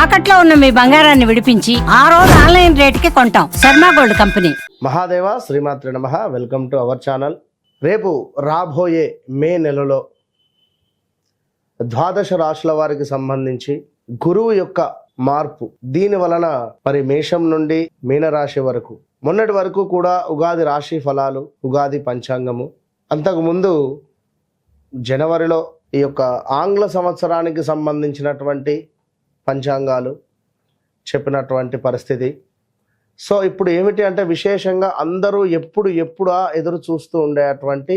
తాకట్లో ఉన్న మీ బంగారాన్ని విడిపించి ఆ రోజు ఆన్లైన్ రేటుకి కొంటాం. Sharma gold company. మహాదేవ శ్రీమాత్రి నమః. Welcome to our channel. రేపు రాబోయే మే నెలలో ద్వాదశ రాశుల వారికి సంబంధించి గురువు యొక్క మార్పు, దీని వలన మరి మేషం నుండి మీనరాశి వరకు, మొన్నటి వరకు కూడా ఉగాది రాశి ఫలాలు, ఉగాది పంచాంగము, అంతకుముందు జనవరిలో ఈ యొక్క ఆంగ్ల సంవత్సరానికి సంబంధించినటువంటి పంచాంగాలు చెప్పినటువంటి పరిస్థితి. సో ఇప్పుడు ఏమిటి అంటే విశేషంగా అందరూ ఎప్పుడా ఎదురు చూస్తూ ఉండేటువంటి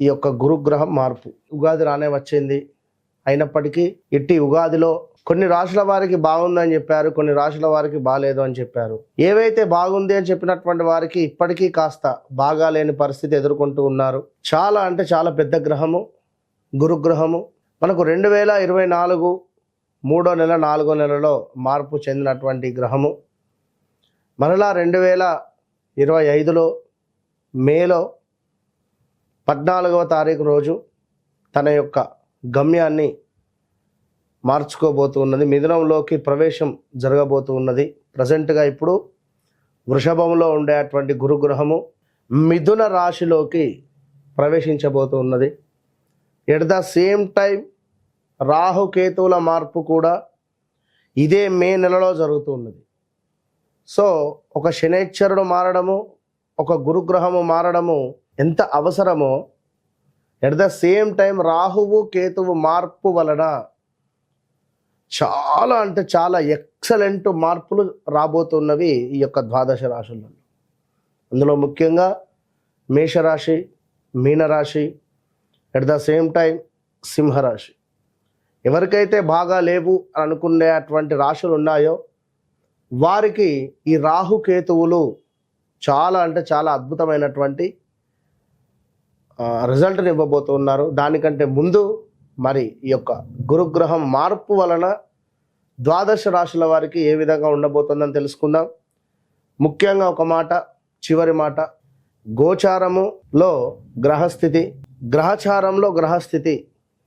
ఈ యొక్క గురుగ్రహం మార్పు. ఉగాది రానే వచ్చింది, అయినప్పటికీ ఇట్టి ఉగాదిలో కొన్ని రాశుల వారికి బాగుందని చెప్పారు, కొన్ని రాశుల వారికి బాగాలేదు అని చెప్పారు. ఏవైతే బాగుంది అని చెప్పినటువంటి వారికి ఇప్పటికీ కాస్త బాగాలేని పరిస్థితి ఎదుర్కొంటూ ఉన్నారు. చాలా అంటే చాలా పెద్ద గ్రహము గురుగ్రహము. మనకు 2024 3వ నెల 4వ నెలలో మార్పు చెందినటువంటి గ్రహము మరలా 2025లో మేలో 14వ తారీఖు రోజు తన యొక్క గమ్యాన్ని మార్చుకోబోతూ ఉన్నది. మిథునంలోకి ప్రవేశం జరగబోతూ ఉన్నది. ప్రజెంట్గా ఇప్పుడు వృషభంలో ఉండేటువంటి గురుగ్రహము మిథున రాశిలోకి ప్రవేశించబోతూ ఉన్నది. ఎట్ ద సేమ్ టైం రాహుకేతువుల మార్పు కూడా ఇదే మే నెలలో జరుగుతూ ఉన్నది. సో ఒక శనైశ్వరుడు మారడము, ఒక గురుగ్రహము మారడము ఎంత అవసరమో, ఎట్ ద సేమ్ టైం రాహువు కేతువు మార్పు వలన చాలా అంటే చాలా ఎక్సలెంట్ మార్పులు రాబోతున్నవి ఈ యొక్క ద్వాదశ రాశులలో. అందులో ముఖ్యంగా మేషరాశి, మీనరాశి, ఎట్ ద సేమ్ టైం సింహరాశి. ఎవరికైతే బాగా లేవు అని అనుకునేటువంటి రాశులు ఉన్నాయో వారికి ఈ రాహుకేతువులు చాలా అంటే చాలా అద్భుతమైనటువంటి రిజల్ట్ని ఇవ్వబోతున్నారు. దానికంటే ముందు మరి ఈ యొక్క గురుగ్రహం మార్పు వలన ద్వాదశ రాశుల వారికి ఏ విధంగా ఉండబోతుందని తెలుసుకుందాం. ముఖ్యంగా ఒక మాట, చివరి మాట, గోచారములో గ్రహస్థితి, గ్రహచారంలో గ్రహస్థితి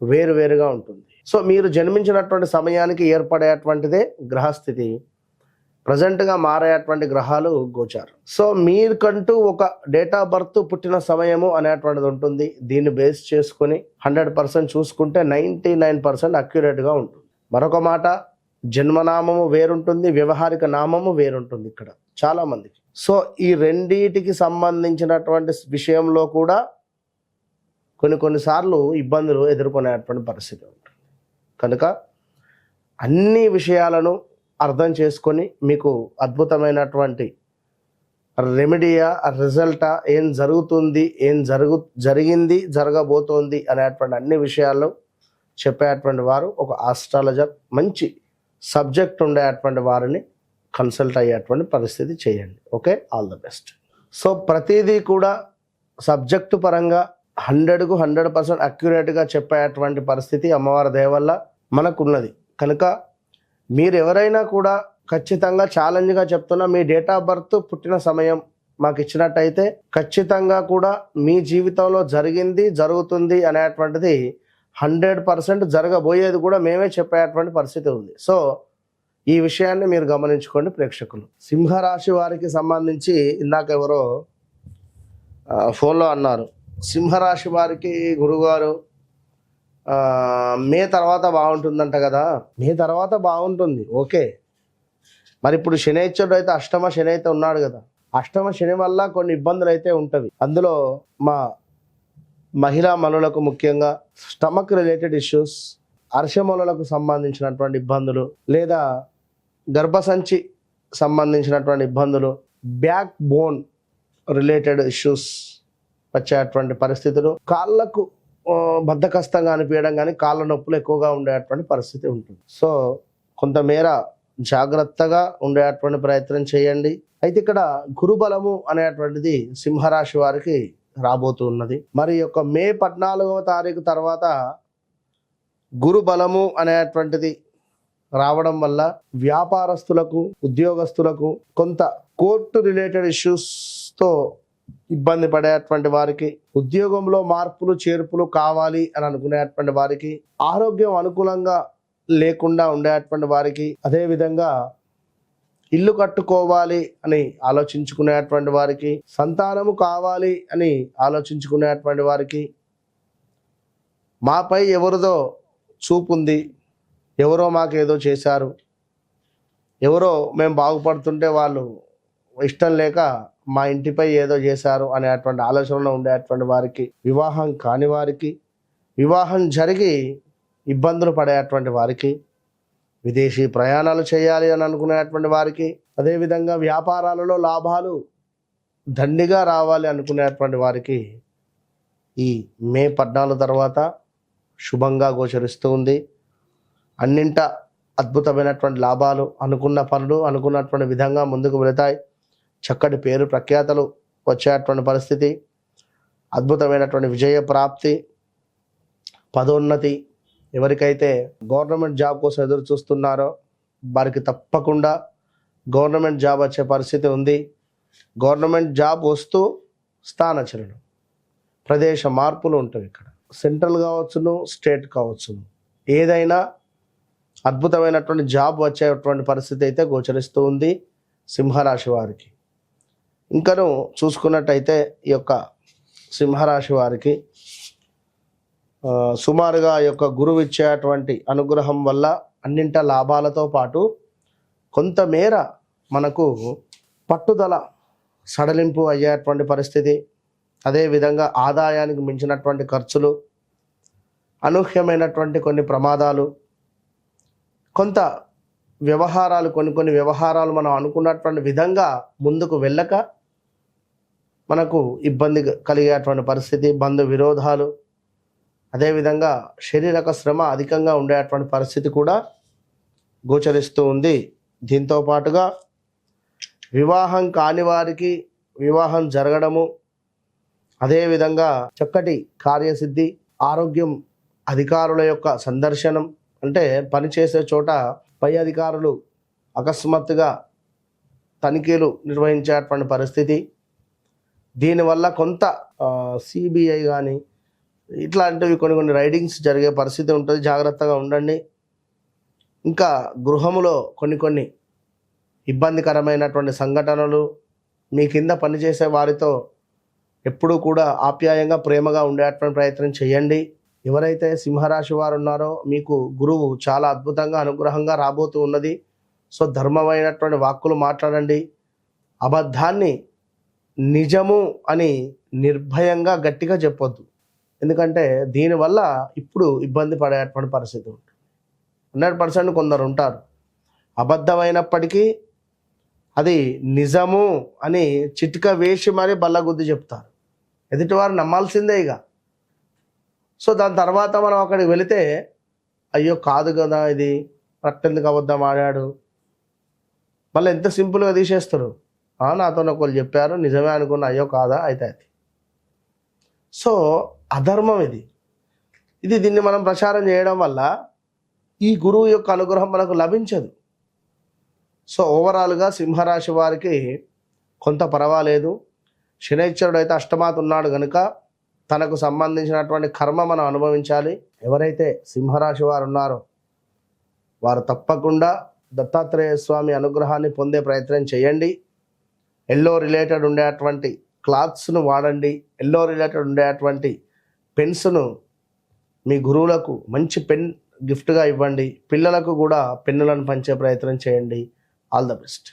వేరువేరుగా ఉంటుంది. సో మీరు జన్మించినటువంటి సమయానికి ఏర్పడేటువంటిదే గ్రహస్థితి. ప్రజెంట్గా మారేటువంటి గ్రహాలు గోచారం. సో మీకంటూ ఒక డేట్ ఆఫ్ బర్త్, పుట్టిన సమయము అనేటువంటిది ఉంటుంది. దీన్ని బేస్ చేసుకొని 100% చూసుకుంటే 99% అక్యురేట్గా ఉంటుంది. మరొక మాట, జన్మనామము వేరుంటుంది, వ్యవహారిక నామము వేరుంటుంది ఇక్కడ చాలామందికి. సో ఈ రెండిటికి సంబంధించినటువంటి విషయంలో కూడా కొన్నిసార్లు ఇబ్బందులు ఎదుర్కొనేటువంటి పరిస్థితి ఉంటుంది. కనుక అన్ని విషయాలను అర్థం చేసుకొని మీకు అద్భుతమైనటువంటి రెమెడీయా, రిజల్టా, ఏం జరుగుతుంది, ఏం జరిగింది, జరగబోతోంది అనేటువంటి అన్ని విషయాలు చెప్పేటువంటి వారు ఒక ఆస్ట్రాలజర్, మంచి సబ్జెక్ట్ ఉండేటువంటి వారిని కన్సల్ట్ అయ్యేటువంటి పరిస్థితి చేయండి. Okay, all the best. So ప్రతిదీ కూడా సబ్జెక్టు పరంగా 100కు 100% అక్యురేట్గా చెప్పేటువంటి పరిస్థితి అమ్మవారి దయ వల్ల మనకున్నది. కనుక మీరు ఎవరైనా కూడా ఖచ్చితంగా ఛాలెంజ్గా చెప్తున్నా, మీ డేట్ ఆఫ్ బర్త్, పుట్టిన సమయం మాకు ఇచ్చినట్టయితే ఖచ్చితంగా కూడా మీ జీవితంలో జరిగింది, జరుగుతుంది అనేటువంటిది 100% జరగబోయేది కూడా మేమే చెప్పేటువంటి పరిస్థితి ఉంది. సో ఈ విషయాన్ని మీరు గమనించుకోండి ప్రేక్షకులు. సింహరాశి వారికి సంబంధించి ఇందాక ఎవరో ఫోన్లో అన్నారు, సింహరాశి వారికి గురుగారు మే తర్వాత బాగుంటుందంట కదా. మే తర్వాత బాగుంటుంది, ఓకే. మరి ఇప్పుడు శనైశ్వరుడు అయితే, అష్టమ శని అయితే ఉన్నాడు కదా. అష్టమ శని వల్ల కొన్ని ఇబ్బందులు అయితే ఉంటవి. అందులో మా మహిళా మనులకు ముఖ్యంగా స్టమక్ రిలేటెడ్ ఇష్యూస్, అర్షమనులకు సంబంధించినటువంటి ఇబ్బందులు, లేదా గర్భసంచి సంబంధించినటువంటి ఇబ్బందులు, బ్యాక్ బోన్ రిలేటెడ్ ఇష్యూస్ వచ్చేటువంటి పరిస్థితులు, కాళ్ళకు బద్ధకస్తంగా అనిపించడం కానీ కాళ్ళ నొప్పులు ఎక్కువగా ఉండేటువంటి పరిస్థితి ఉంటుంది. సో కొంతమేర జాగ్రత్తగా ఉండేటువంటి ప్రయత్నం చేయండి. అయితే ఇక్కడ గురుబలము అనేటువంటిది సింహరాశి వారికి రాబోతున్నది. మరి యొక్క మే 14వ తారీఖు తర్వాత గురుబలము అనేటువంటిది రావడం వల్ల వ్యాపారస్తులకు, ఉద్యోగస్తులకు, కొంత కోర్టు రిలేటెడ్ ఇష్యూస్తో ఇబ్బంది పడేటువంటి వారికి, ఉద్యోగంలో మార్పులు చేర్పులు కావాలి అని అనుకునేటువంటి వారికి, ఆరోగ్యం అనుకూలంగా లేకుండా ఉండేటువంటి వారికి, అదేవిధంగా ఇల్లు కట్టుకోవాలి అని ఆలోచించుకునేటువంటి వారికి, సంతానము కావాలి అని ఆలోచించుకునేటువంటి వారికి, మాపై ఎవరిదో చూపుంది, ఎవరో మాకేదో చేశారు, ఎవరో మేము బాగుపడుతుంటే వాళ్ళు ఇష్టం లేక మా ఇంటిపై ఏదో చేశారు అనేటువంటి ఆలోచనలో ఉండేటువంటి వారికి, వివాహం కాని వారికి, వివాహం జరిగి ఇబ్బందులు పడేటువంటి వారికి, విదేశీ ప్రయాణాలు చేయాలి అని అనుకునేటువంటి వారికి, అదేవిధంగా వ్యాపారాలలో లాభాలు దండిగా రావాలి అనుకునేటువంటి వారికి ఈ మే 14 తర్వాత శుభంగా గోచరిస్తూ ఉంది. అన్నింట అద్భుతమైనటువంటి లాభాలు, అనుకున్న పనులు అనుకున్నటువంటి విధంగా ముందుకు వెళతాయి. చక్కటి పేరు ప్రఖ్యాతలు వచ్చేటువంటి పరిస్థితి, అద్భుతమైనటువంటి విజయ ప్రాప్తి, పదోన్నతి. ఎవరికైతే గవర్నమెంట్ జాబ్ కోసం ఎదురు చూస్తున్నారో వారికి తప్పకుండా గవర్నమెంట్ జాబ్ వచ్చే పరిస్థితి ఉంది. గవర్నమెంట్ జాబ్ వస్తూ స్థానచలనం, ప్రదేశ మార్పులు ఉంటాయి. ఇక్కడ సెంట్రల్ కావచ్చును, స్టేట్ కావచ్చును, ఏదైనా అద్భుతమైనటువంటి జాబ్ వచ్చేటువంటి పరిస్థితి అయితే గోచరిస్తూ ఉంది సింహరాశి వారికి. ఇంకను చూసుకున్నట్టయితే ఈ యొక్క సింహరాశి వారికి సుమారుగా ఈ యొక్క గురువు ఇచ్చేటువంటి అనుగ్రహం వల్ల అన్నింట లాభాలతో పాటు కొంతమేర మనకు పట్టుదల సడలింపు అయ్యేటువంటి పరిస్థితి, అదేవిధంగా ఆదాయానికి మించినటువంటి ఖర్చులు, అనూహ్యమైనటువంటి కొన్ని ప్రమాదాలు, కొంత వ్యవహారాలు కొన్ని వ్యవహారాలు మనం అనుకున్నటువంటి విధంగా ముందుకు వెళ్ళక మనకు ఇబ్బంది కలిగేటువంటి పరిస్థితి, బంధు విరోధాలు, అదేవిధంగా శారీరక శ్రమ అధికంగా ఉండేటువంటి పరిస్థితి కూడా గోచరిస్తూ ఉంది. దీంతో పాటుగా వివాహం కాని వారికి వివాహం జరగడము, అదేవిధంగా చక్కటి కార్యసిద్ధి, ఆరోగ్యం, అధికారుల యొక్క సందర్శనం, అంటే పనిచేసే చోట పై అధికారులు అకస్మాత్తుగా తనిఖీలు నిర్వహించేటువంటి పరిస్థితి, దీనివల్ల కొంత సిబిఐ కానీ ఇట్లాంటివి కొన్ని రైడింగ్స్ జరిగే పరిస్థితి ఉంటుంది. జాగ్రత్తగా ఉండండి. ఇంకా గృహములో కొన్ని ఇబ్బందికరమైనటువంటి సంఘటనలు, మీ కింద పనిచేసే వారితో ఎప్పుడూ కూడా ఆప్యాయంగా ప్రేమగా ఉండేటువంటి ప్రయత్నం చేయండి. ఎవరైతే సింహరాశి వారు ఉన్నారో మీకు గురువు చాలా అద్భుతంగా అనుగ్రహంగా రాబోతూ ఉన్నది. సో ధర్మమైనటువంటి వాక్కులు మాట్లాడండి. అబద్ధాన్ని నిజము అని నిర్భయంగా గట్టిగా చెప్పొద్దు. ఎందుకంటే దీనివల్ల ఇప్పుడు ఇబ్బంది పడేటువంటి పరిస్థితి ఉంటుంది. 100% కొందరు ఉంటారు అబద్ధమైనప్పటికీ అది నిజము అని చిటిక వేసి మరీ బల్లగుద్ది చెప్తారు. ఎదుటివారు నమ్మాల్సిందే ఇక. సో దాని తర్వాత మనం అక్కడికి వెళితే అయ్యో కాదు కదా ఇది, రక్తెందుకు అబద్ధం ఆడాడు, మళ్ళీ ఎంత సింపుల్గా తీసేస్తారు. నాతో ఒకళ్ళు చెప్పారు, నిజమే అనుకున్న, అయ్యో కాదా అయితే అది. సో అధర్మం ఇది దీన్ని మనం ప్రచారం చేయడం వల్ల ఈ గురువు యొక్క అనుగ్రహం మనకు లభించదు. సో ఓవరాల్గా సింహరాశి వారికి కొంత పర్వాలేదు. శనైశ్వరుడు అయితే అష్టమాత్ ఉన్నాడు కనుక తనకు సంబంధించినటువంటి కర్మ మనం అనుభవించాలి. ఎవరైతే సింహరాశి వారు ఉన్నారో వారు తప్పకుండా దత్తాత్రేయ స్వామి అనుగ్రహాన్ని పొందే ప్రయత్నం చేయండి. ఎల్లో రిలేటెడ్ ఉండేటువంటి క్లాత్స్ను వాడండి. ఎల్లో రిలేటెడ్ ఉండేటువంటి పెన్స్ను మీ గురువులకు మంచి పెన్ గిఫ్ట్గా ఇవ్వండి. పిల్లలకు కూడా పెన్నులను పంచే ప్రయత్నం చేయండి. All the best.